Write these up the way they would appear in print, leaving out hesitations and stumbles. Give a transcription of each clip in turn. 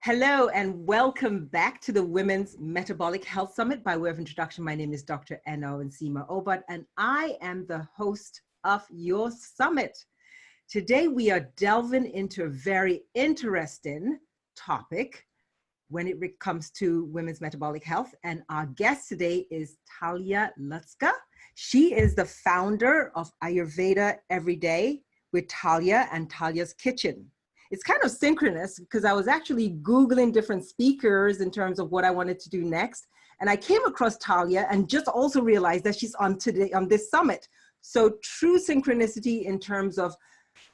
Hello and welcome back to the Women's Metabolic Health Summit. By way of introduction, my name is Dr. Eno Nsima Obad, and I am the host of your summit. Today, we are delving into a very interesting topic when it comes to women's metabolic health. And our guest today is Talia Lutzka. She is the founder of Ayurveda Every Day with Talia and Talia's Kitchen. It's kind of synchronous because I was actually Googling different speakers in terms of what I wanted to do next. And I came across Talia and just also realized that she's on today on this summit. So true synchronicity in terms of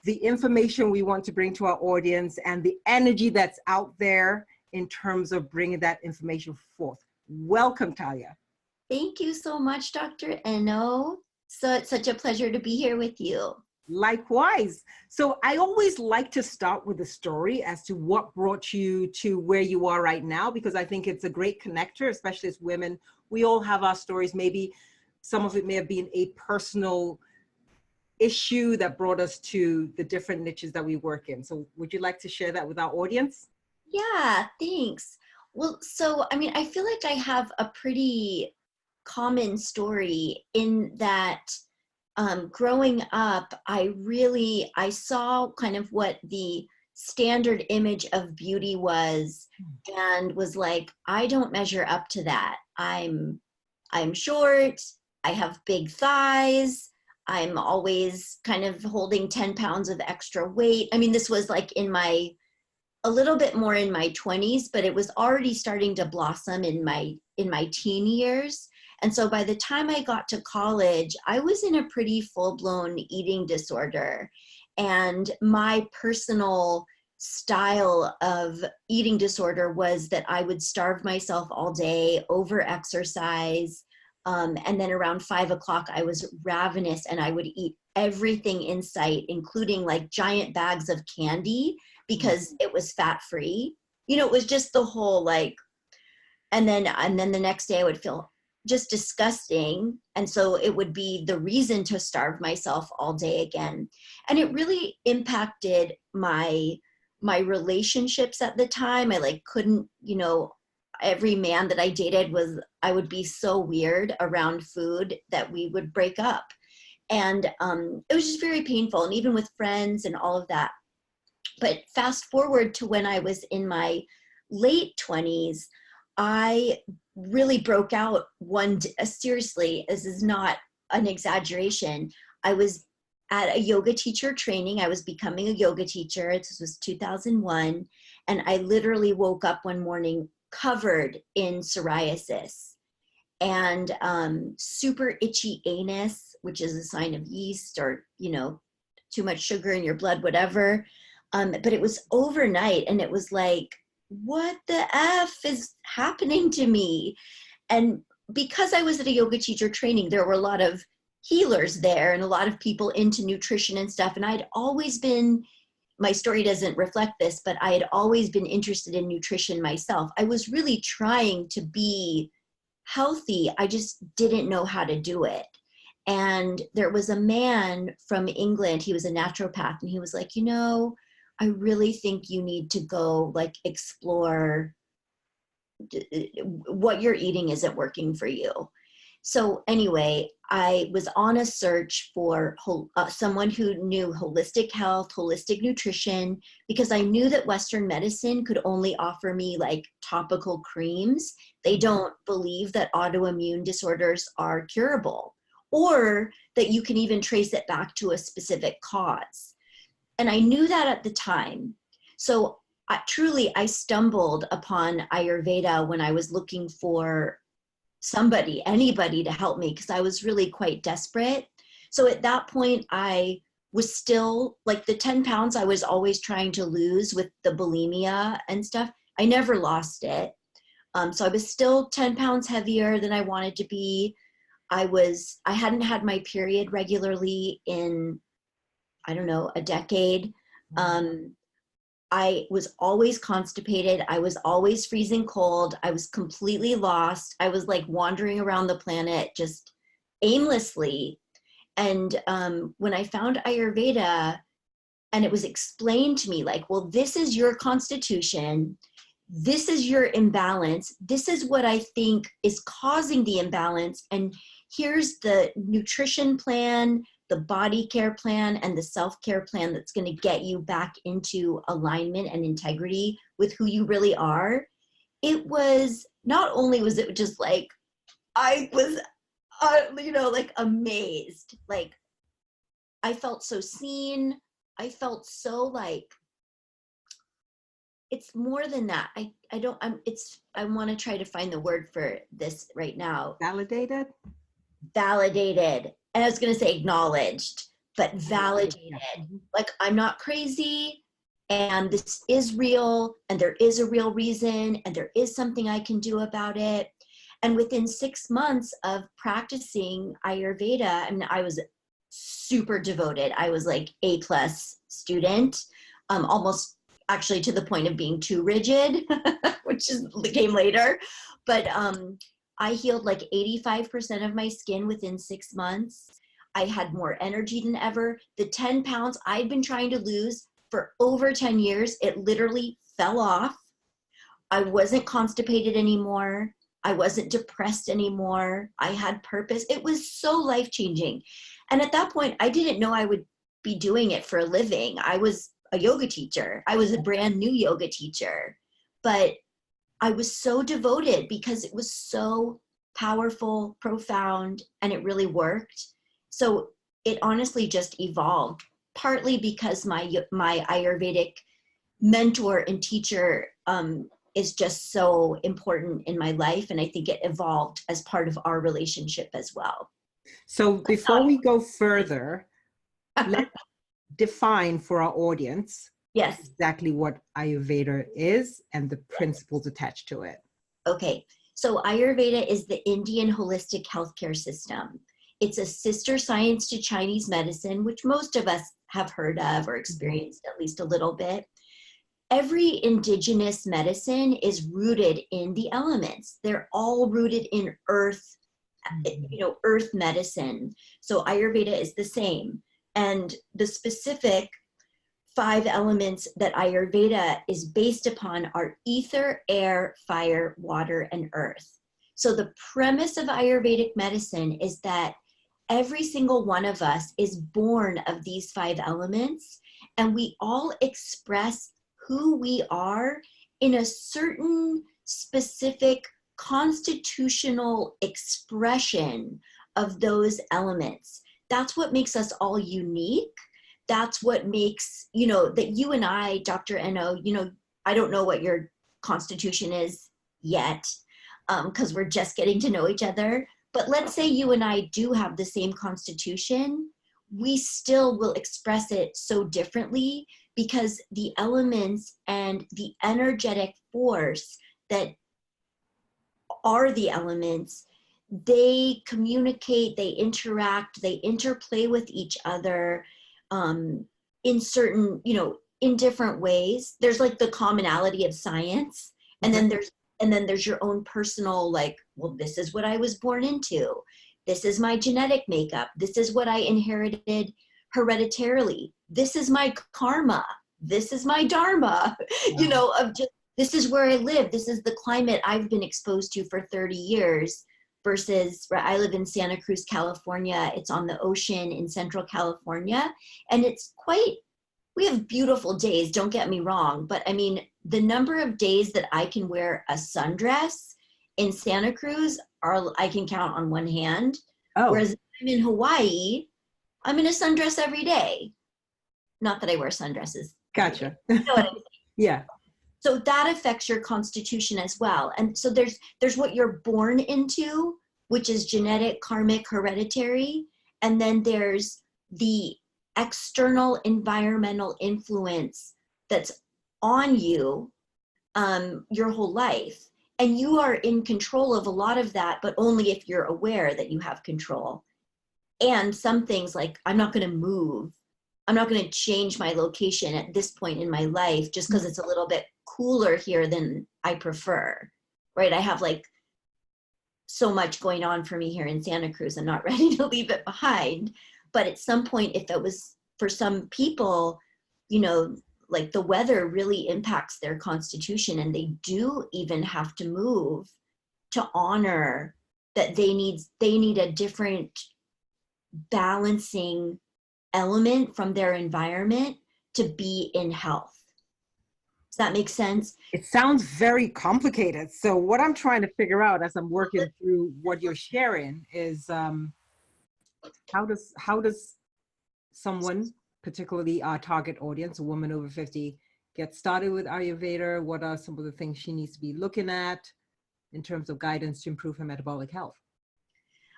the information we want to bring to our audience and the energy that's out there in terms of bringing that information forth. Welcome, Talia. Thank you so much, Dr. Eno. So it's such a pleasure to be here with you. Likewise. So I always like to start with a story as to what brought you to where you are right now, because I think it's a great connector, especially as women. We all have our stories. Maybe some of it may have been a personal issue that brought us to the different niches that we work in. So would you like to share that with our audience? Yeah, thanks. Well, I feel like I have a pretty common story in that growing up, I saw kind of what the standard image of beauty was and was like, I don't measure up to that. I'm short, I have big thighs, I'm always kind of holding 10 pounds of extra weight. I mean, this was like a little bit more in my 20s, but it was already starting to blossom in my teen years. And so by the time I got to college, I was in a pretty full-blown eating disorder. And my personal style of eating disorder was that I would starve myself all day, over-exercise, and then around 5 o'clock, I was ravenous and I would eat everything in sight, including like giant bags of candy because it was fat-free. You know, it was just the whole like, and then the next day I would feel just disgusting. And so it would be the reason to starve myself all day again. And it really impacted my relationships at the time. I like couldn't, every man that I dated I would be so weird around food that we would break up. And it was just very painful. And even with friends and all of that. But fast forward to when I was in my late 20s, I really broke out seriously, this is not an exaggeration. I was at a yoga teacher training. I was becoming a yoga teacher. This was 2001. And I literally woke up one morning covered in psoriasis and super itchy anus, which is a sign of yeast or, too much sugar in your blood, whatever. But it was overnight and it was like, what the F is happening to me? And because I was at a yoga teacher training, there were a lot of healers there and a lot of people into nutrition and stuff. And I'd always been, my story doesn't reflect this, but I had always been interested in nutrition myself. I was really trying to be healthy. I just didn't know how to do it. And there was a man from England, he was a naturopath, and he was like, I really think you need to go like explore what you're eating isn't working for you. So anyway, I was on a search for someone who knew holistic health, holistic nutrition, because I knew that Western medicine could only offer me like topical creams. They don't believe that autoimmune disorders are curable or that you can even trace it back to a specific cause. And I knew that at the time. So I stumbled upon Ayurveda when I was looking for anybody to help me, because I was really quite desperate. So at that point, I was still like the 10 pounds I was always trying to lose with the bulimia and stuff. I never lost it. So I was still 10 pounds heavier than I wanted to be. I hadn't had my period regularly in, I don't know, a decade. I was always constipated. I was always freezing cold. I was completely lost. I was like wandering around the planet just aimlessly. And when I found Ayurveda and it was explained to me like, well, this is your constitution. this is your imbalance. This is what I think is causing the imbalance. And here's the nutrition plan, the body care plan, and the self-care plan that's going to get you back into alignment and integrity with who you really are. It was, not only was it just like, I was, like amazed. Like, I felt so seen. I felt so like, it's more than that. I want to try to find the word for this right now. Validated? Validated. And I was going to say acknowledged, but validated. Like, I'm not crazy, and this is real, and there is a real reason, and there is something I can do about it. And within 6 months of practicing Ayurveda, I mean, I was super devoted. I was like A+ student, almost actually to the point of being too rigid, which came later. But I healed like 85% of my skin within 6 months. I had more energy than ever. The 10 pounds I'd been trying to lose for over 10 years, it literally fell off. I wasn't constipated anymore. I wasn't depressed anymore. I had purpose. It was so life-changing. And at that point, I didn't know I would be doing it for a living. I was a yoga teacher. I was a brand new yoga teacher. But I was so devoted because it was so powerful, profound, and it really worked. So it honestly just evolved, partly because my Ayurvedic mentor and teacher is just so important in my life. And I think it evolved as part of our relationship as well. So before we go further, let's define for our audience exactly what Ayurveda is and the principles attached to it. Okay, so Ayurveda is the Indian holistic healthcare system. It's a sister science to Chinese medicine, which most of us have heard of or experienced at least a little bit. Every indigenous medicine is rooted in the elements. They're all rooted in earth, earth medicine. So Ayurveda is the same. And the specific 5 elements that Ayurveda is based upon are ether, air, fire, water, and earth. So the premise of Ayurvedic medicine is that every single one of us is born of these 5 elements, and we all express who we are in a certain specific constitutional expression of those elements. That's what makes us all unique. That's what makes, that you and I, Dr. Eno, I don't know what your constitution is yet, because we're just getting to know each other. But let's say you and I do have the same constitution, we still will express it so differently because the elements and the energetic force that are the elements, they communicate, they interact, they interplay with each other in certain, in different ways. There's like the commonality of science, and then there's your own personal, like, well, this is what I was born into. This is my genetic makeup. This is what I inherited hereditarily. This is my karma. This is my dharma, of just, this is where I live. This is the climate I've been exposed to for 30 years versus where I live in Santa Cruz, California. It's on the ocean in Central California. And it's we have beautiful days, don't get me wrong. But I mean, the number of days that I can wear a sundress in Santa Cruz I can count on one hand. Oh. Whereas I'm in Hawaii, I'm in a sundress every day. Not that I wear sundresses. Gotcha. You know what I mean? Yeah. So that affects your constitution as well. And so there's what you're born into, which is genetic, karmic, hereditary. And then there's the external environmental influence that's on you your whole life. And you are in control of a lot of that, but only if you're aware that you have control. And some things like, I'm not going to move. I'm not going to change my location at this point in my life just because it's a little bit cooler here than I prefer, right? I have like so much going on for me here in Santa Cruz. I'm not ready to leave it behind. But at some point, if it was for some people, like the weather really impacts their constitution, and they do even have to move to honor that they need a different balancing element from their environment to be in health. Does that make sense? It sounds very complicated. So what I'm trying to figure out as I'm working through what you're sharing is how does someone, particularly our target audience, a woman over 50, get started with Ayurveda? What are some of the things she needs to be looking at in terms of guidance to improve her metabolic health?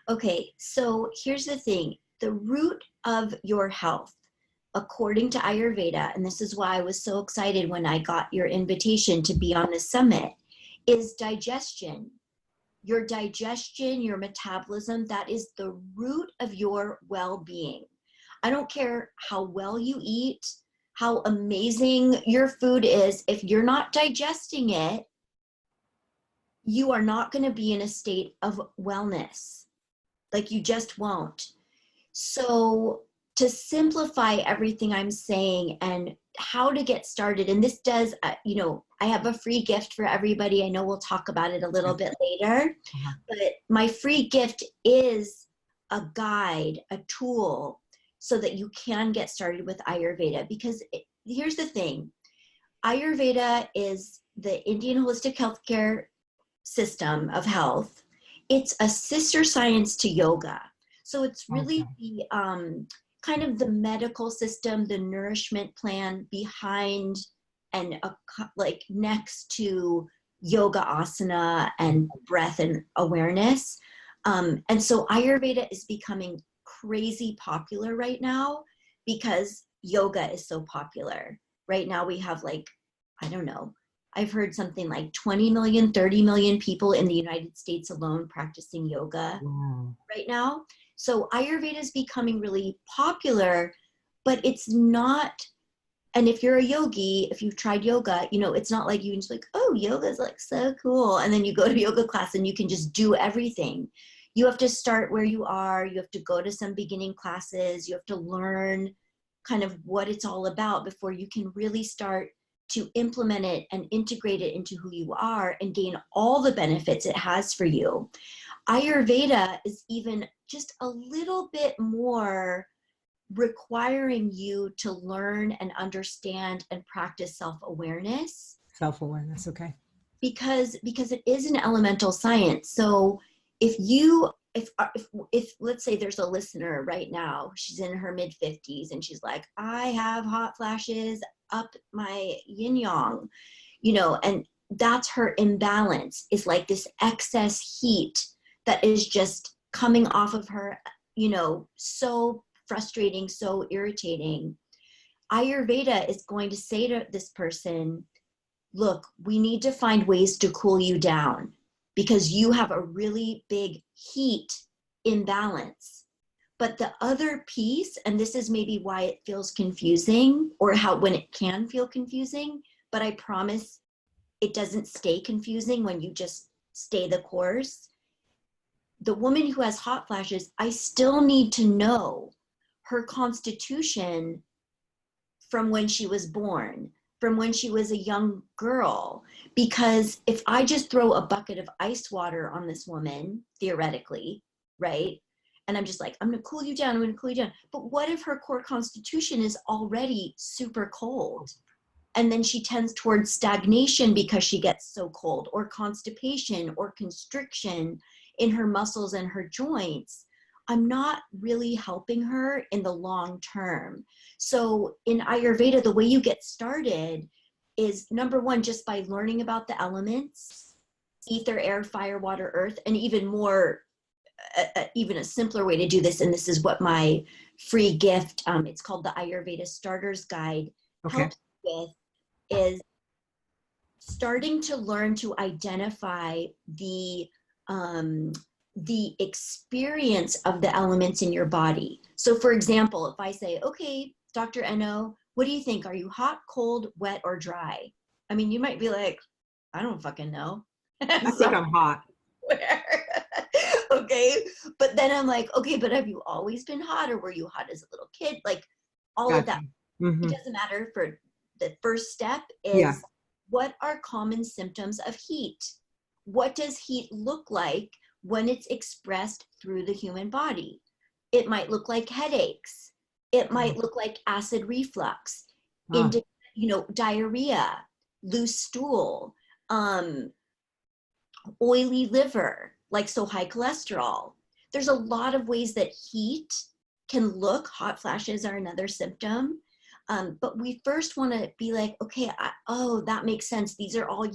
Okay, so here's the thing. The root of your health, according to Ayurveda, and this is why I was so excited when I got your invitation to be on the summit, is digestion. Your digestion, your metabolism, that is the root of your well-being. I don't care how well you eat, how amazing your food is. If you're not digesting it, you are not going to be in a state of wellness. Like, you just won't. So to simplify everything I'm saying and how to get started, and this does, I have a free gift for everybody. I know we'll talk about it a little bit later, but my free gift is a guide, a tool, so that you can get started with Ayurveda. Because here's the thing, Ayurveda is the Indian holistic healthcare system of health. It's a sister science to yoga. So it's really the kind of the medical system, the nourishment plan behind and like next to yoga asana and breath and awareness. And so Ayurveda is becoming crazy popular right now because yoga is so popular. Right now we have, like, I don't know, I've heard something like 20 million, 30 million people in the United States alone practicing yoga right now. So Ayurveda is becoming really popular, but it's not, and if you're a yogi, if you've tried yoga, it's not like you can just like, oh, yoga is like so cool. And then you go to yoga class and you can just do everything. You have to start where you are. You have to go to some beginning classes. You have to learn kind of what it's all about before you can really start to implement it and integrate it into who you are and gain all the benefits it has for you. Ayurveda is even just a little bit more requiring you to learn and understand and practice self-awareness. Self-awareness, okay. Because it is an elemental science. So if let's say there's a listener right now, she's in her mid-50s and she's like, I have hot flashes up my yin yang, and that's her imbalance, is like this excess heat that is just coming off of her, so frustrating, so irritating. Ayurveda is going to say to this person, look, we need to find ways to cool you down because you have a really big heat imbalance. But the other piece, and this is maybe why it feels confusing, or when it can feel confusing, but I promise it doesn't stay confusing when you just stay the course. The woman who has hot flashes, I still need to know her constitution from when she was born, from when she was a young girl. Because if I just throw a bucket of ice water on this woman, theoretically, right? And I'm just like, I'm going to cool you down, I'm going to cool you down. But what if her core constitution is already super cold? And then she tends towards stagnation because she gets so cold, or constipation or constriction in her muscles and her joints. I'm not really helping her in the long term. So in Ayurveda, the way you get started is, number one, just by learning about the elements, ether, air, fire, water, earth, and even more, even a simpler way to do this, and this is what my free gift, it's called the Ayurveda Starter's Guide, helps with, is starting to learn to identify the experience of the elements in your body. So for example, if I say, okay, Dr. Eno, what do you think? Are you hot, cold, wet, or dry? I mean, you might be like, I don't fucking know. I think I'm hot. Okay. But then I'm like, okay, but have you always been hot, or were you hot as a little kid? Like all of that. It doesn't matter for the first step Yeah. is, what are common symptoms of heat? What does heat look like when it's expressed through the human body? It might look like headaches. It might look like acid reflux, Ah. diarrhea, loose stool, oily liver, like so high cholesterol. There's a lot of ways that heat can look. Hot flashes are another symptom. But we first want to be like, okay, that makes sense. These are all,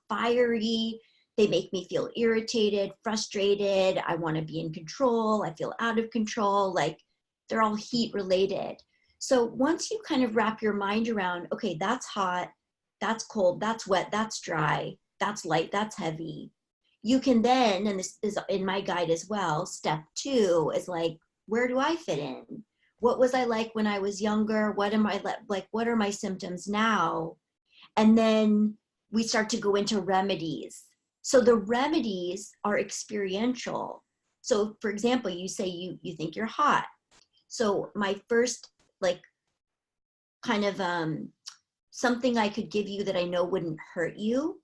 fiery. They make me feel irritated, frustrated. I want to be in control. I feel out of control. Like, they're all heat related. So once you kind of wrap your mind around, okay, that's hot, that's cold, that's wet, that's dry, that's light, that's heavy. You can then, and this is in my guide as well, step 2 is like, where do I fit in? What was I like when I was younger? What am I like? What are my symptoms now? And then we start to go into remedies. So the remedies are experiential. So for example, you say you think you're hot. So my first like kind of something I could give you that I know wouldn't hurt you,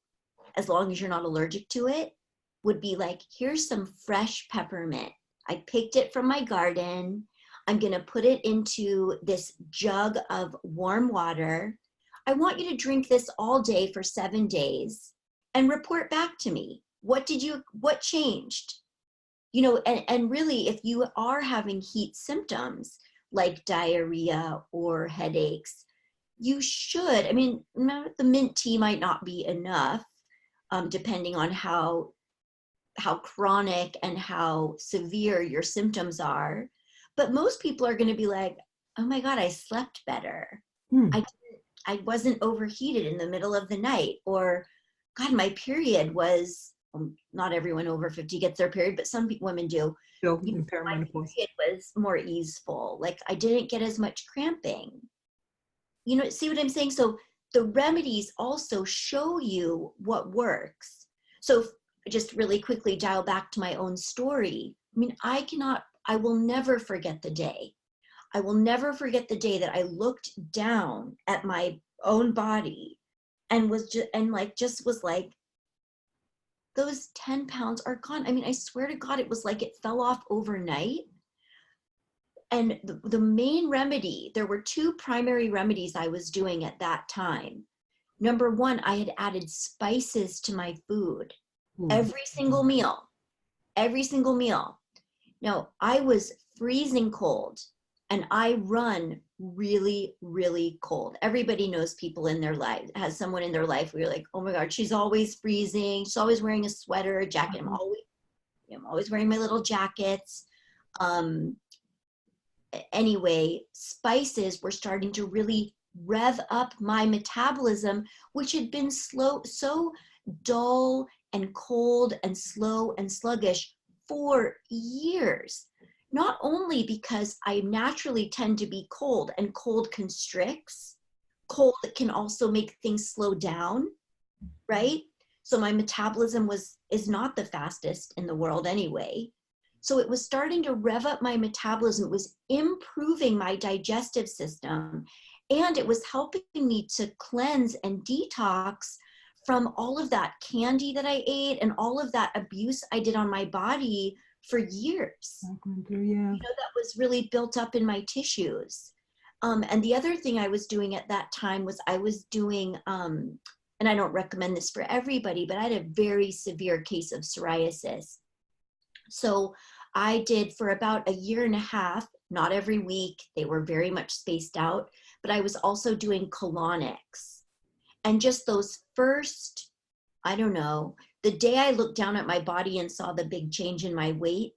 as long as you're not allergic to it, would be like, here's some fresh peppermint. I picked it from my garden. I'm gonna put it into this jug of warm water. I want you to drink this all day for 7 days and report back to me. What changed? And really, if you are having heat symptoms like diarrhea or headaches, you should, the mint tea might not be enough, depending on how chronic and how severe your symptoms are. But most people are going to be like, oh my God, I slept better. I wasn't overheated in the middle of the night. Or, God, my period was, not everyone over 50 gets their period, but some women do. So My period was more easeful. Like, I didn't get as much cramping. See what I'm saying? So the remedies also show you what works. So just really quickly dial back to my own story. I will never forget the day. I will never forget the day that I looked down at my own body and was like, those 10 pounds are gone. I swear to God, it was like it fell off overnight. And the main remedy, there were 2 primary remedies I was doing at that time. Number 1, I had added spices to my food. Every single meal. Now, I was freezing cold, and I run really, really cold. Everybody knows people in their life, has someone in their life where you're like, oh my God, she's always freezing. She's always wearing a sweater, a jacket. I'm always wearing my little jackets. Anyway, spices were starting to really rev up my metabolism, which had been so dull and cold and slow and sluggish for years. Not only because I naturally tend to be cold, and cold constricts, cold can also make things slow down, right? So my metabolism is not the fastest in the world anyway. So it was starting to rev up my metabolism. It was improving my digestive system, and it was helping me to cleanse and detox from all of that candy that I ate and all of that abuse I did on my body for years. That was really built up in my tissues. And the other thing I was doing at that time was I was doing, and I don't recommend this for everybody, but I had a very severe case of psoriasis. So I did for about 1.5 years, not every week, they were very much spaced out, but I was also doing colonics. And just those first, I don't know, the day I looked down at my body and saw the big change in my weight,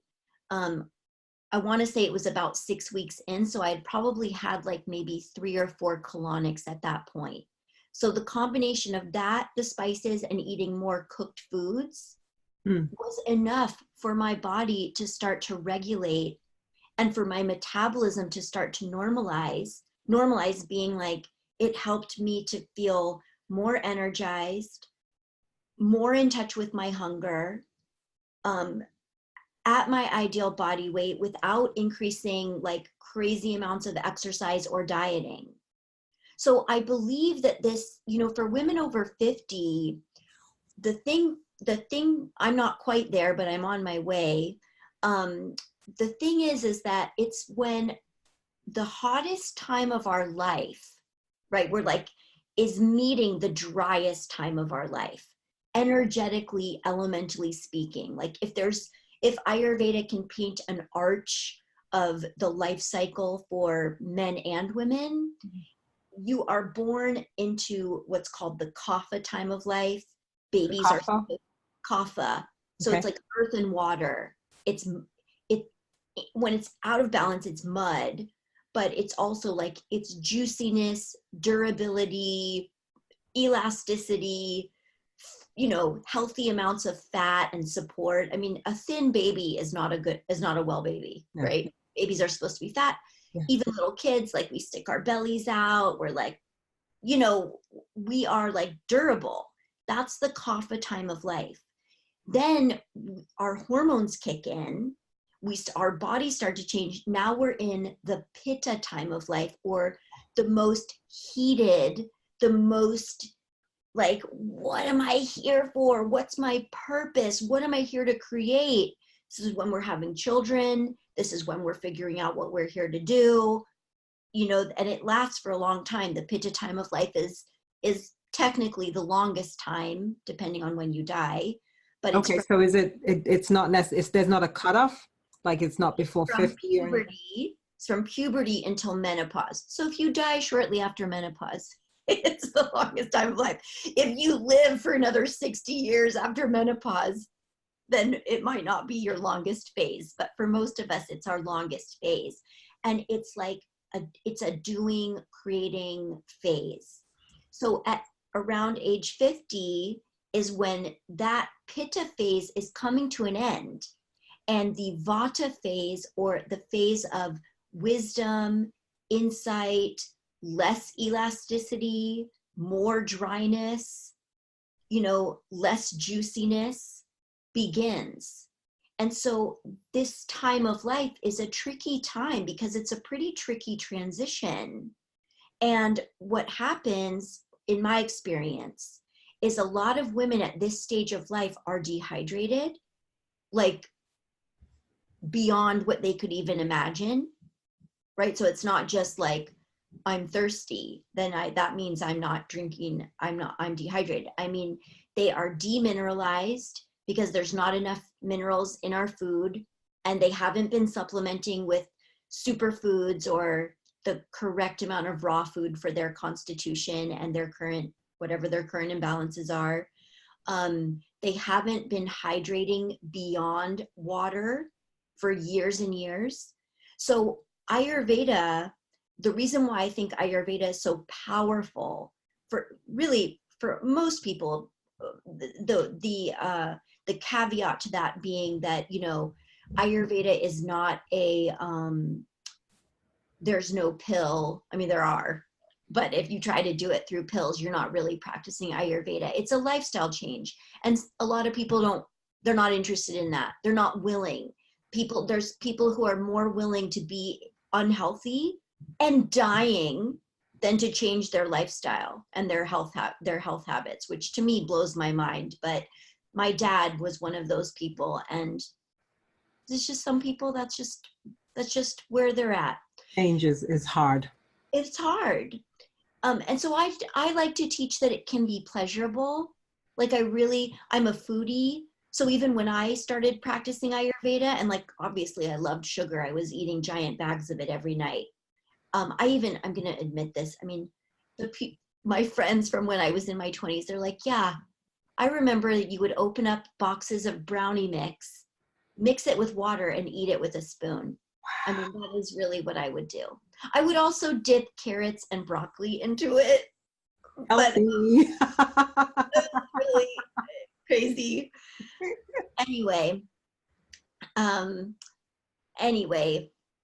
I want to say it was about 6 weeks in. So I had probably had like maybe 3 or 4 colonics at that point. So the combination of that, the spices, and eating more cooked foods was enough for my body to start to regulate and for my metabolism to start to normalize. Normalize being like, it helped me to feel more energized, more in touch with my hunger, at my ideal body weight without increasing like crazy amounts of exercise or dieting. So I believe that this, for women over 50, the thing, I'm not quite there, but I'm on my way. The thing is that it's when the hottest time of our life, right? We're like, is meeting the driest time of our life, energetically, elementally speaking. Like if Ayurveda can paint an arch of the life cycle for men and women, you are born into what's called the kaufe time of life. Babies are kaufe. So it's like earth and water. When it's out of balance, it's mud, but it's also like it's juiciness, durability, elasticity, healthy amounts of fat and support. I mean, a thin baby is not a well baby, right? Babies are supposed to be fat. Yeah. Even little kids, like we stick our bellies out. We're like, we are like durable. That's the kaufe time of life. Then our hormones kick in. Our bodies start to change. Now we're in the pitta time of life, or the most heated, the most like, what am I here for? What's my purpose? What am I here to create? This is when we're having children. This is when we're figuring out what we're here to do, and it lasts for a long time. The pitta time of life is technically the longest time, depending on when you die. But so is it's not necessary, there's not a cutoff? Like it's not before 50 puberty. It's from puberty until menopause. So if you die shortly after menopause, it's the longest time of life. If you live for another 60 years after menopause, then it might not be your longest phase. But for most of us, it's our longest phase. And it's like it's a doing, creating phase. So at around age 50 is when that pitta phase is coming to an end. And the vata phase, or the phase of wisdom, insight, less elasticity, more dryness, less juiciness begins. And so this time of life is a tricky time because it's a pretty tricky transition. And what happens, in my experience, is a lot of women at this stage of life are dehydrated, like beyond what they could even imagine, right? So it's not just like, I'm thirsty, then that means I'm not drinking, I'm dehydrated. I mean, they are demineralized because there's not enough minerals in our food, and they haven't been supplementing with superfoods or the correct amount of raw food for their constitution and whatever their current imbalances are. They haven't been hydrating beyond water for years and years. So Ayurveda, the reason why I think Ayurveda is so powerful for most people, the caveat to that being that, Ayurveda is not there's no pill. I mean, there are, but if you try to do it through pills, you're not really practicing Ayurveda. It's a lifestyle change. And a lot of people they're not interested in that. They're not willing. There's people who are more willing to be unhealthy and dying than to change their lifestyle and their health habits, which to me blows my mind. But my dad was one of those people, and there's just some people that's just where they're at. Change is hard. It's hard. And so I like to teach that it can be pleasurable. Like I'm a foodie. So even when I started practicing Ayurveda, and like, obviously I loved sugar, I was eating giant bags of it every night. I'm going to admit this. I mean, my friends from when I was in my 20s, they're like, yeah, I remember that you would open up boxes of brownie mix it with water and eat it with a spoon. I mean, that is really what I would do. I would also dip carrots and broccoli into it. Healthy. But that's really crazy. Anyway, I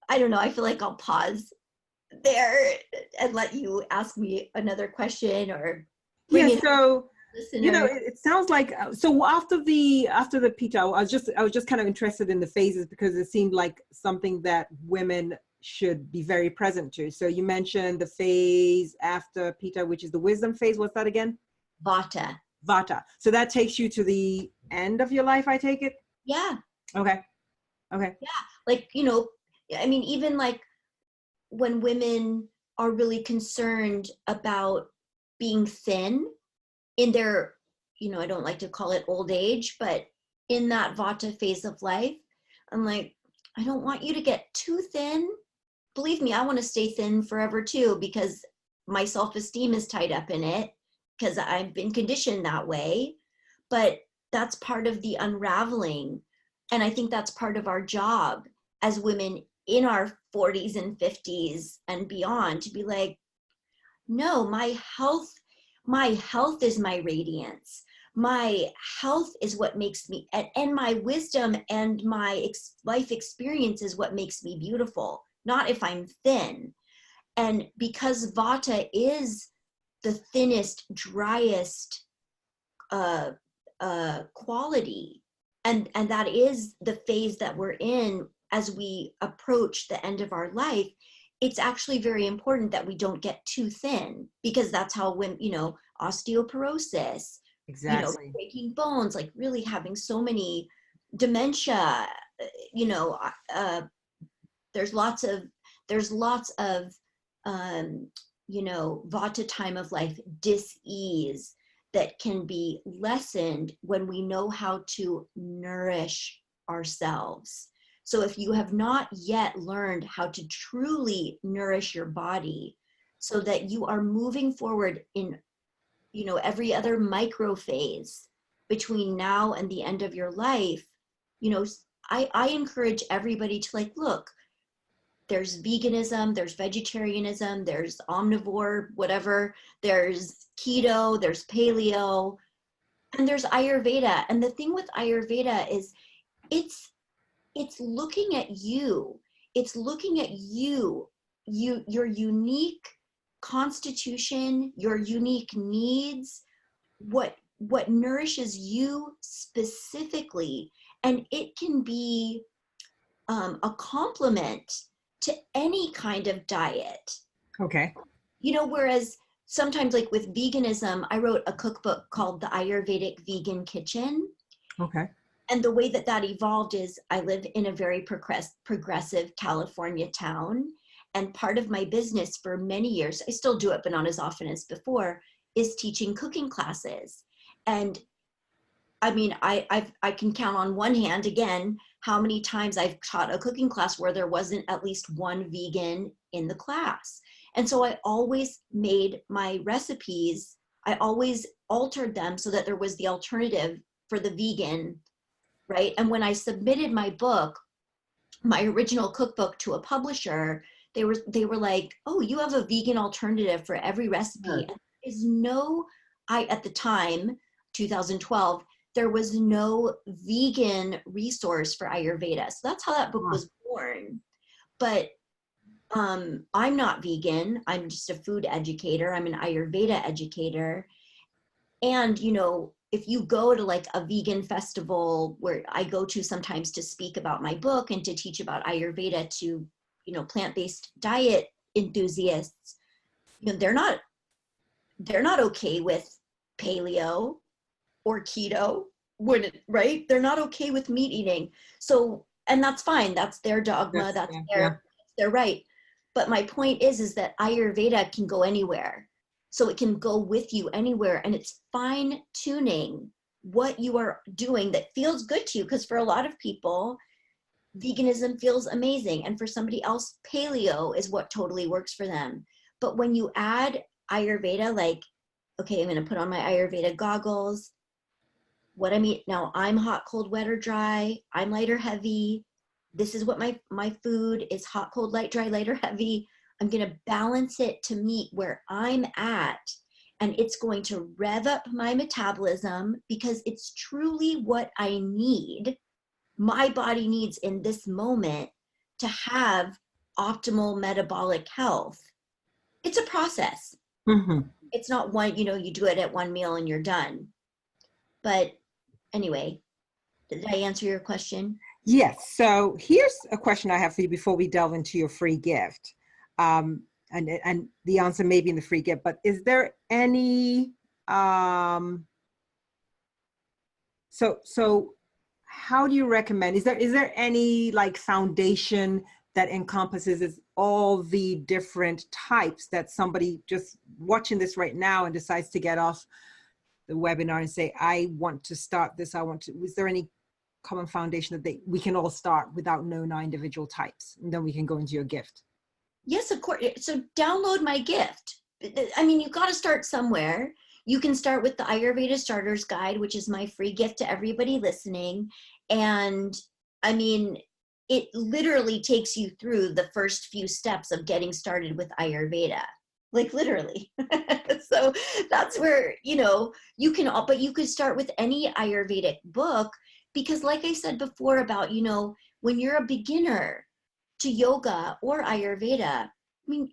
don't know. I feel like I'll pause there and let you ask me another question or so it sounds like so after the pitta, I was just kind of interested in the phases because it seemed like something that women should be very present to. So you mentioned the phase after Pitta, which is the wisdom phase. What's that again? Vata. Vata. So that takes you to the end of your life, I take it? Yeah. Okay. Okay. Yeah. Like, you know, I mean, even like when women are really concerned about being thin in their, you know, I don't like to call it old age, but in that Vata phase of life, I'm like, I don't want you to get too thin. Believe me, I want to stay thin forever too, because my self-esteem is tied up in it, because I've been conditioned that way. But that's part of the unraveling. And I think that's part of our job as women in our 40s and 50s and beyond, to be like, no, my health is my radiance. My health is what makes me, and my wisdom and my life experience is what makes me beautiful, not if I'm thin. And because Vata is the thinnest, driest quality, and that is the phase that we're in as we approach the end of our life, it's actually very important that we don't get too thin, because that's how, when, you know, osteoporosis, Exactly. you know, breaking bones, like really having so many dementia, you know, there's lots of you know, Vata time of life dis-ease that can be lessened when we know how to nourish ourselves. So if you have not yet learned how to truly nourish your body so that you are moving forward in, you know, every other micro phase between now and the end of your life, you know, I encourage everybody to, like, look, there's veganism, there's vegetarianism, there's omnivore, whatever, there's keto, there's paleo, and there's Ayurveda. And the thing with Ayurveda is it's looking at you. It's looking at you, your unique constitution, your unique needs, what nourishes you specifically. And it can be a complement to any kind of diet. Okay. You know, whereas sometimes, like with veganism, I wrote a cookbook called The Ayurvedic Vegan Kitchen. Okay. And the way that evolved is I live in a very progressive California town. And part of my business for many years, I still do it, but not as often as before, is teaching cooking classes. And I mean, I can count on one hand, again, how many times I've taught a cooking class where there wasn't at least one vegan in the class. And so I always made my recipes, I always altered them so that there was the alternative for the vegan, right? And when I submitted my book, my original cookbook, to a publisher, they were like, oh, you have a vegan alternative for every recipe. Sure. And there is no, at the time, 2012, there was no vegan resource for Ayurveda. So that's how that book was born. But I'm not vegan. I'm just a food educator. I'm an Ayurveda educator. And, you know, if you go to like a vegan festival where I go to sometimes to speak about my book and to teach about Ayurveda to, you know, plant-based diet enthusiasts, you know, they're not okay with paleo or keto, right? They're not okay with meat eating. So, and that's fine. That's their dogma. That's their right. But my point is that Ayurveda can go anywhere. So it can go with you anywhere, and it's fine tuning what you are doing that feels good to you. Because for a lot of people, veganism feels amazing. And for somebody else, paleo is what totally works for them. But when you add Ayurveda, like, okay, I'm going to put on my Ayurveda goggles. What I mean now, I'm hot, cold, wet, or dry. I'm light or heavy. This is what my food is: hot, cold, light, dry, light, or heavy. I'm going to balance it to meet where I'm at. And it's going to rev up my metabolism because it's truly what I need. My body needs in this moment to have optimal metabolic health. It's a process. Mm-hmm. It's not one, you know, you do it at one meal and you're done. But anyway, did I answer your question? Yes. So here's a question I have for you before we delve into your free gift. And the answer may be in the free gift, but is there any, so how do you recommend, is there any like foundation that encompasses all the different types that somebody just watching this right now and decides to get off the webinar and say, I want to start this, is there any common foundation that we can all start without knowing our individual types? And then we can go into your gift. Yes, of course. So download my gift. I mean, you got to start somewhere. You can start with the Ayurveda Starter's Guide, which is my free gift to everybody listening. And I mean, it literally takes you through the first few steps of getting started with Ayurveda. Like literally. So that's where, you can all, but you could start with any Ayurvedic book, because like I said before about, when you're a beginner to yoga or Ayurveda, I mean,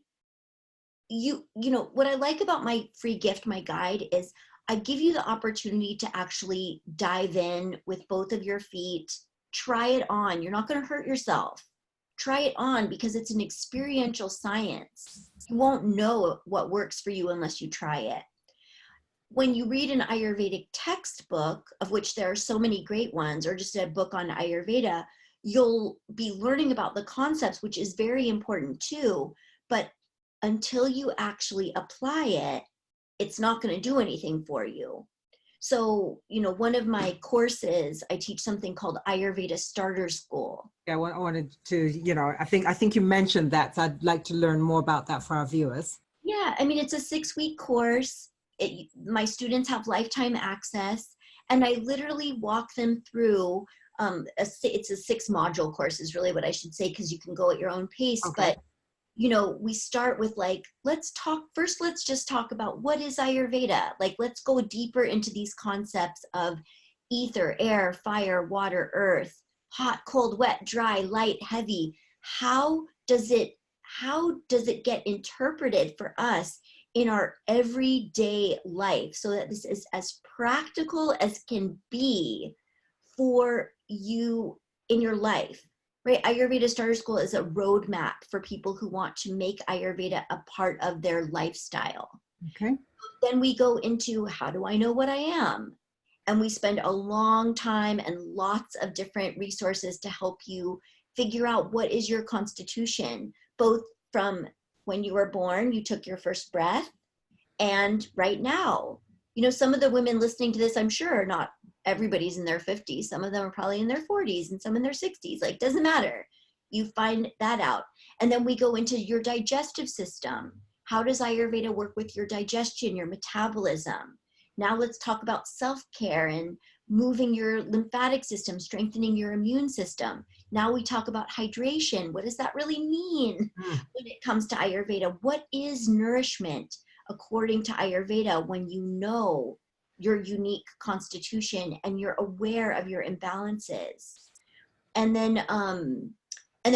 what I like about my free gift, my guide, is I give you the opportunity to actually dive in with both of your feet, try it on. You're not going to hurt yourself. Try it on, because it's an experiential science. You won't know what works for you unless you try it. When you read an Ayurvedic textbook, of which there are so many great ones, or just a book on Ayurveda, you'll be learning about the concepts, which is very important too. But until you actually apply it, it's not going to do anything for you. So, one of my courses, I teach something called Ayurveda Starter School. Yeah, I wanted to, I think you mentioned that, so I'd like to learn more about that for our viewers. Yeah, I mean, it's a 6-week course. My students have lifetime access, and I literally walk them through, it's a 6-module course is really what I should say, because you can go at your own pace. Okay. But we start with like, let's just talk about what is Ayurveda. Like, let's go deeper into these concepts of ether, air, fire, water, earth, hot, cold, wet, dry, light, heavy. How does it get interpreted for us in our everyday life, so that this is as practical as can be for you in your life? Right? Ayurveda Starter School is a roadmap for people who want to make Ayurveda a part of their lifestyle. Okay. Then we go into, how do I know what I am? And we spend a long time and lots of different resources to help you figure out what is your constitution, both from when you were born, you took your first breath, and right now. Some of the women listening to this, I'm sure not everybody's in their 50s. Some of them are probably in their 40s and some in their 60s. Like, doesn't matter. You find that out. And then we go into your digestive system. How does Ayurveda work with your digestion, your metabolism? Now let's talk about self-care and moving your lymphatic system, strengthening your immune system. Now we talk about hydration. What does that really mean when it comes to Ayurveda? What is nourishment according to Ayurveda, when you know your unique constitution and you're aware of your imbalances? And then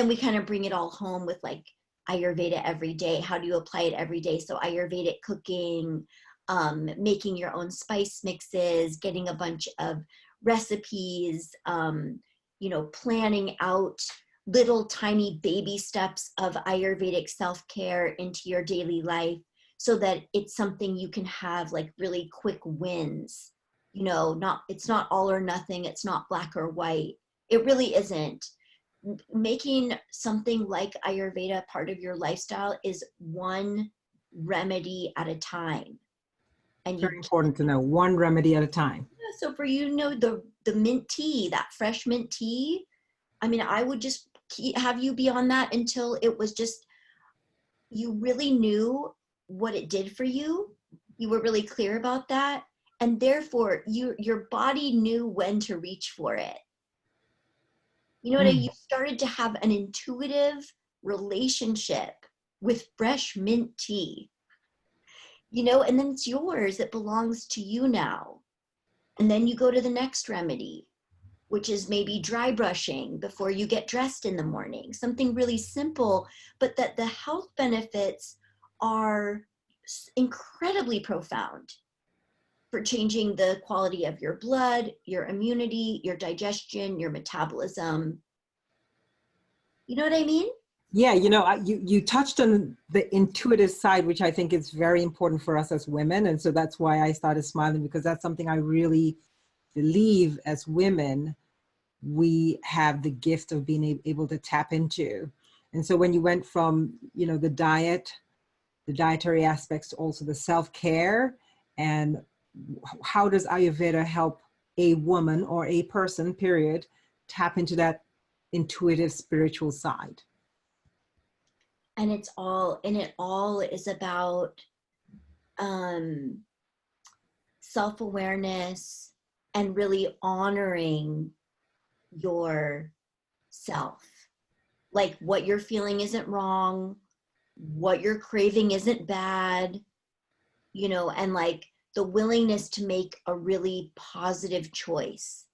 we kind of bring it all home with like Ayurveda every day. How do you apply it every day? So Ayurvedic cooking, making your own spice mixes, getting a bunch of recipes, planning out little tiny baby steps of Ayurvedic self-care into your daily life, so that it's something you can have like really quick wins. It's not all or nothing. It's not black or white. It really isn't. Making something like Ayurveda part of your lifestyle is one remedy at a time. And very important to know, one remedy at a time. So for the mint tea, that fresh mint tea, I mean, I would just have you be on that until it was just, you really knew what it did for you. You were really clear about that. And therefore your body knew when to reach for it. You started to have an intuitive relationship with fresh mint tea, and then it's yours. It belongs to you now. And then you go to the next remedy, which is maybe dry brushing before you get dressed in the morning. Something really simple, but that the health benefits are incredibly profound for changing the quality of your blood, your immunity, your digestion, your metabolism, You know what I mean? Yeah, you know, you touched on the intuitive side, which I think is very important for us as women. And so that's why I started smiling, because that's something I really believe as women, we have the gift of being able to tap into. And so when you went from, you know, the dietary aspects to also the self-care, and how does Ayurveda help a woman or a person, period, tap into that intuitive spiritual side? And it all is about um, self-awareness and really honoring yourself. Like what you're feeling isn't wrong, what you're craving isn't bad, you know, and like the willingness to make a really positive choice.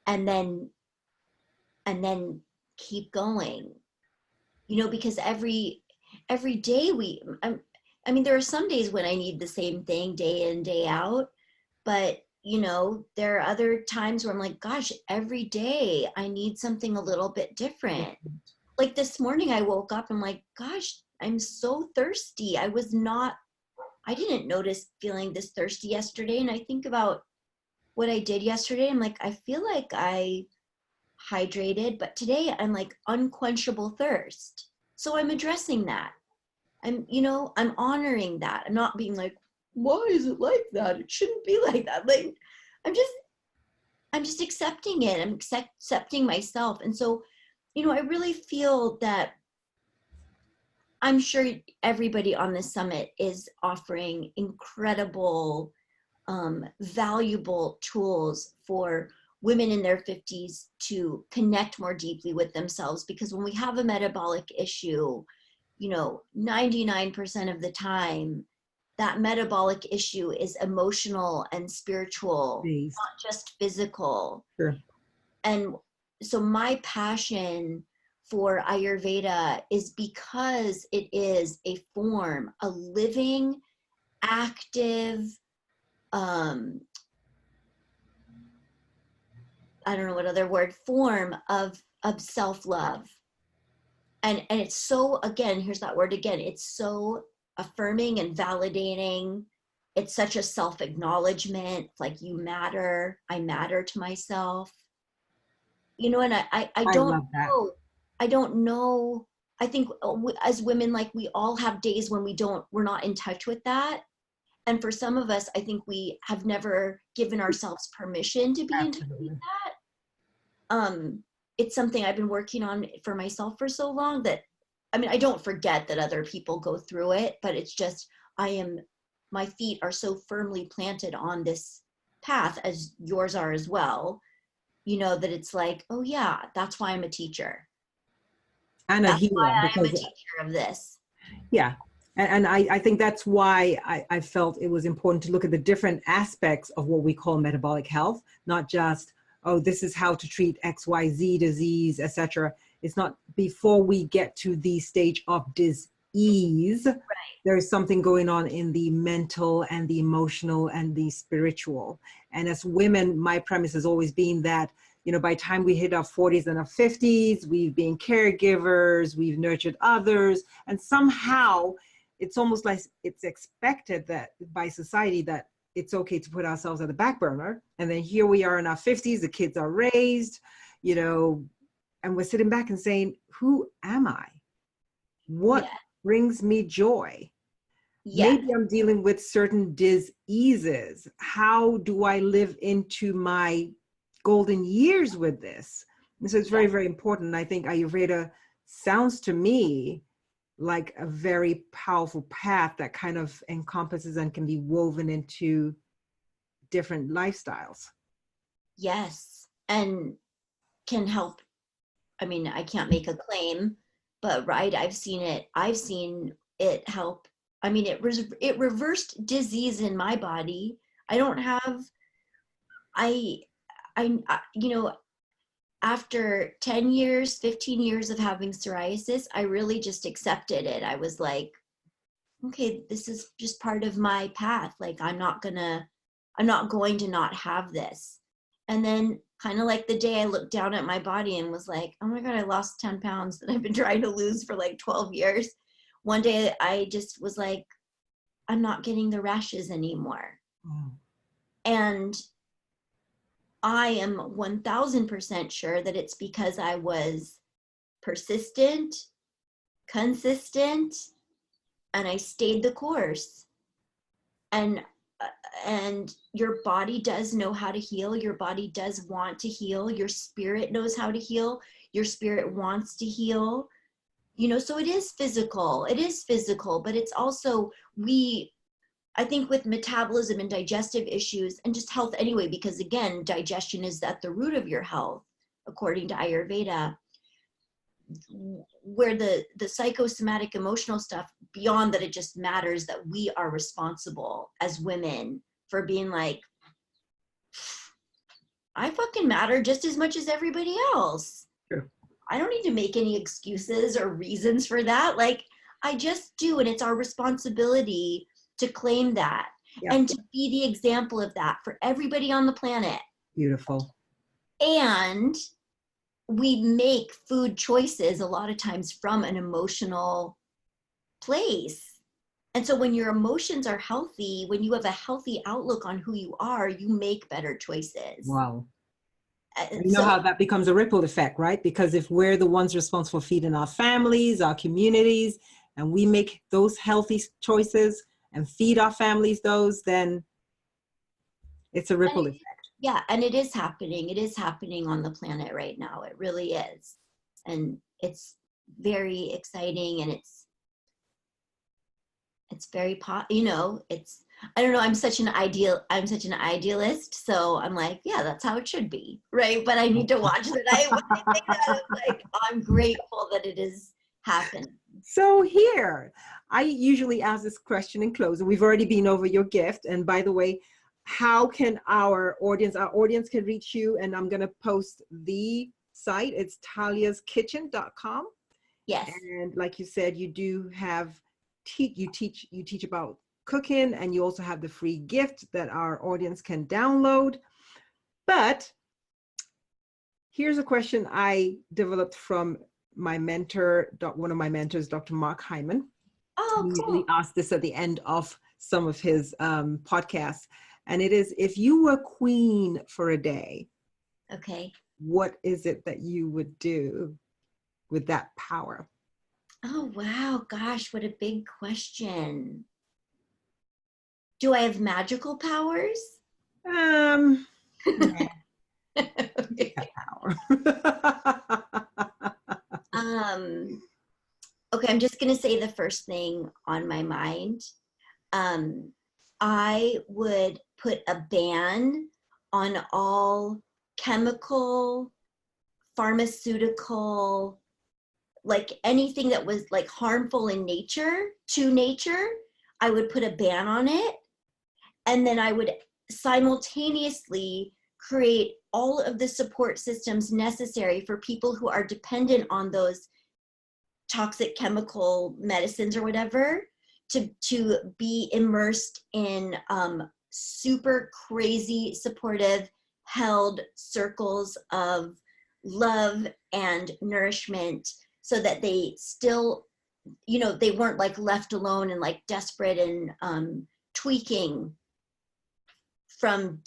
And then keep going, you know, because every day I mean, there are some days when I need the same thing day in, day out, but you know, there are other times where I'm like, gosh, every day I need something a little bit different. Like this morning I woke up, I'm like, gosh, I'm so thirsty. I didn't notice feeling this thirsty yesterday. And I think about what I did yesterday. I'm like, I feel like I hydrated, but today I'm like unquenchable thirst. So I'm addressing that. I'm honoring that. I'm not being like, why is it like that? It shouldn't be like that. Like, I'm just, I'm just accepting it. I'm accepting myself. And so, you know, I really feel that I'm sure everybody on this summit is offering incredible, valuable tools for women in their 50s to connect more deeply with themselves. Because when we have a metabolic issue, you know, 99% of the time, that metabolic issue is emotional and spiritual, Based. not just physical. Sure. And so my passion for Ayurveda is because it is a form, a living, active, I don't know what other word, form of self-love. And it's so, again, here's that word again, it's so affirming and validating. It's such a self-acknowledgement, like you matter, I matter to myself. You know, and I don't love that. know, I don't know. I think as women, like we all have days when we're not in touch with that. And for some of us, I think we have never given ourselves permission to be in touch with Absolutely. that. It's something I've been working on for myself for so long that, I mean, I don't forget that other people go through it, but it's just, my feet are so firmly planted on this path, as yours are as well, you know, that it's like, oh yeah, that's why I'm a teacher. And a That's why healer, I'm a because teacher of this. yeah. And I think that's why I felt it was important to look at the different aspects of what we call metabolic health, not just, oh, this is how to treat XYZ disease, etc. It's not, before we get to the stage of disease, Right. there's something going on in the mental and the emotional and the spiritual. And as women, my premise has always been that, you know, by the time we hit our 40s and our 50s, we've been caregivers, we've nurtured others, and somehow it's almost like it's expected that by society that it's okay to put ourselves at the back burner. And then here we are in our 50s, the kids are raised, you know, and we're sitting back and saying, who am I? What brings me joy? Maybe I'm dealing with certain diseases. How do I live into my golden years with this? And so it's very, very important. I think Ayurveda sounds to me like a very powerful path that kind of encompasses and can be woven into different lifestyles. Yes. And can help. I mean, I can't make a claim, but right, I've seen it help. I mean, it reversed disease in my body. I don't have, you know, after 10 years, 15 years of having psoriasis, I really just accepted it. I was like, okay, this is just part of my path. Like, I'm not going to not have this. And then kind of like the day I looked down at my body and was like, oh my God, I lost 10 pounds that I've been trying to lose for like 12 years. One day I just was like, I'm not getting the rashes anymore. Mm. And I am 1000% sure that it's because I was persistent, consistent, and I stayed the course. And your body does know how to heal. Your body does want to heal. Your spirit knows how to heal. Your spirit wants to heal. So it is physical. It is physical, but it's also, I think with metabolism and digestive issues and just health anyway, because again, digestion is at the root of your health, according to Ayurveda, where the psychosomatic emotional stuff, beyond that, it just matters that we are responsible as women for being like, I fucking matter just as much as everybody else. True. I don't need to make any excuses or reasons for that. Like, I just do. And it's our responsibility to claim that and to be the example of that for everybody on the planet. Beautiful. And we make food choices a lot of times from an emotional place. And so when your emotions are healthy, when you have a healthy outlook on who you are, you make better choices. Wow. You know how that becomes a ripple effect, right? Because if we're the ones responsible for feeding our families, our communities, and we make those healthy choices and feed our families those, then it's a ripple effect. Yeah, and it is happening. It is happening on the planet right now. It really is. And it's very exciting, and it's very it's, I don't know, I'm such an idealist, so I'm like, yeah, that's how it should be, right? But I need to watch that. When I think that, I'm like, I'm grateful that it is happening. So here, I usually ask this question in closing. We've already been over your gift. And by the way, how can our audience can reach you? And I'm going to post the site. It's taliaskitchen.com. Yes. And like you said, you do have, you teach about cooking, and you also have the free gift that our audience can download. But here's a question I developed from my mentor, one of my mentors, Dr. Mark Hyman. Oh, he cool. usually asks this at the end of some of his podcasts. And it is, if you were queen for a day, okay, what is it that you would do with that power? Oh, wow. Gosh, what a big question. Do I have magical powers? Yeah. Okay. Power. Okay, I'm just going to say the first thing on my mind. I would put a ban on all chemical, pharmaceutical, like anything that was like harmful in nature, to nature. I would put a ban on it. And then I would simultaneously create all of the support systems necessary for people who are dependent on those toxic chemical medicines or whatever, to be immersed in super crazy, supportive, held circles of love and nourishment, so that they still, they weren't like left alone and like desperate and tweaking from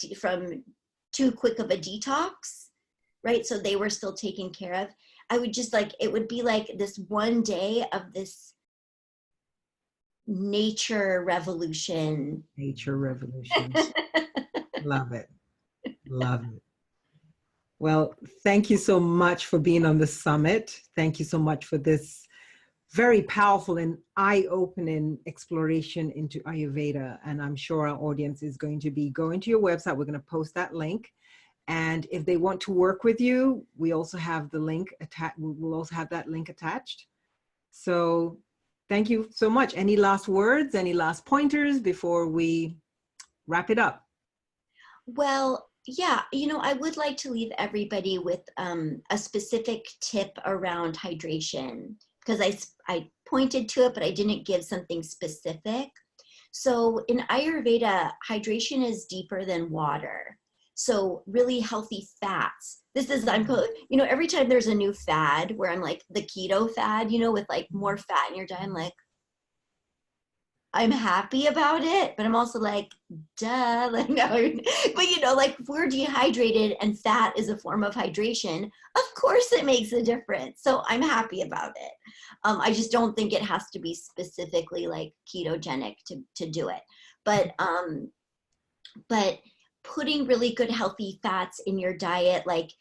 too quick of a detox, right? So they were still taken care of. I would just like, it would be like this one day of this nature revolution. Nature revolution. Love it. Love it. Well, thank you so much for being on the summit. Thank you so much for this very powerful and eye-opening exploration into Ayurveda. And I'm sure our audience is going to be going to your website. We're going to post that link. And if they want to work with you, we also have the link attached. We'll also have that link attached. So thank you so much. Any last words, any last pointers before we wrap it up? Well, yeah, I would like to leave everybody with a specific tip around hydration, because I pointed to it, but I didn't give something specific. So in Ayurveda, hydration is deeper than water. So really healthy fats. This is, you know, every time there's a new fad where I'm like the keto fad, you know, with like more fat in your diet, I'm like, I'm happy about it, but I'm also like, duh, like, no. But you know, like if we're dehydrated and fat is a form of hydration, of course it makes a difference. So I'm happy about it. I just don't think it has to be specifically like ketogenic to do it. But putting really good healthy fats in your diet, like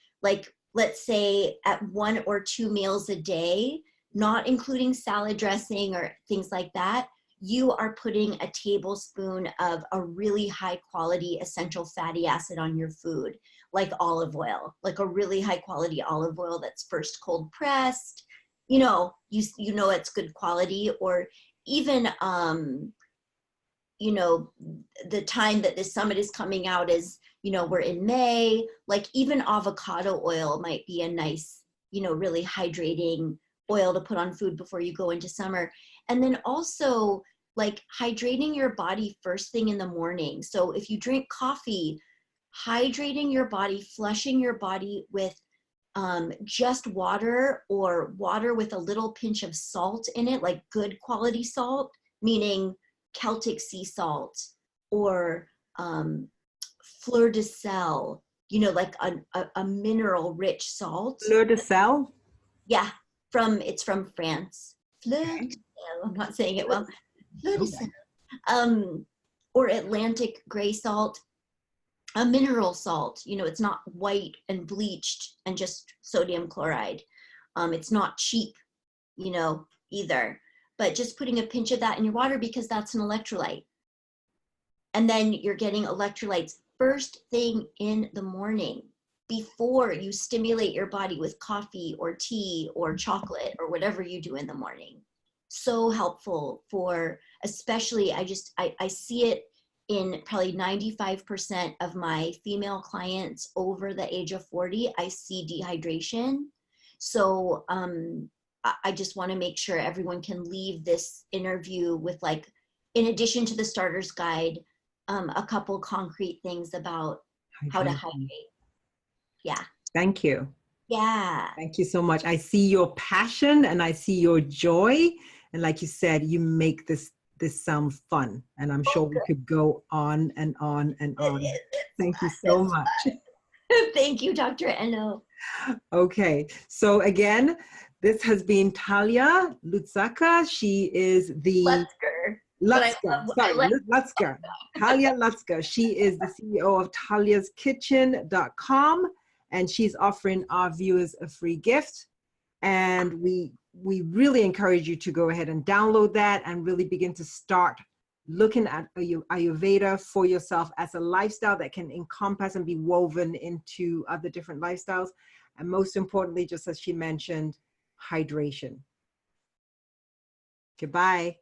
let's say at 1 or 2 meals a day, not including salad dressing or things like that, you are putting a tablespoon of a really high quality essential fatty acid on your food, like olive oil, like a really high quality olive oil that's first cold pressed, you know, you know it's good quality. Or even you know, the time that this summit is coming out is, you know, we're in May, like even avocado oil might be a nice, you know, really hydrating oil to put on food before you go into summer. And then also like hydrating your body first thing in the morning. So if you drink coffee, hydrating your body, flushing your body with just water, or water with a little pinch of salt in it, like good quality salt, meaning Celtic sea salt, or fleur de sel, you know, like a mineral rich salt. Fleur de sel? Yeah, it's from France. Fleur de sel, I'm not saying it well. Fleur de sel. Or Atlantic gray salt, a mineral salt, you know, it's not white and bleached and just sodium chloride. It's not cheap, you know, either. But just putting a pinch of that in your water, because that's an electrolyte. And then you're getting electrolytes first thing in the morning before you stimulate your body with coffee or tea or chocolate or whatever you do in the morning. So helpful for, especially, I see it in probably 95% of my female clients over the age of 40, I see dehydration. So I just want to make sure everyone can leave this interview with, like, in addition to the starter's guide, a couple concrete things about how to hydrate. Yeah. Thank you. Yeah. Thank you so much. I see your passion and I see your joy. And like you said, you make this sound fun. And I'm sure we could go on and on and on. Thank you so much. Thank you, Dr. Eno. Okay. So again, this has been Talia Lutzaka. She is the Lutzka. Talia Lutzka. She is the CEO of taliaskitchen.com, and she's offering our viewers a free gift. And we really encourage you to go ahead and download that and really begin to start looking at Ayurveda for yourself as a lifestyle that can encompass and be woven into other different lifestyles. And most importantly, just as she mentioned, hydration. Goodbye.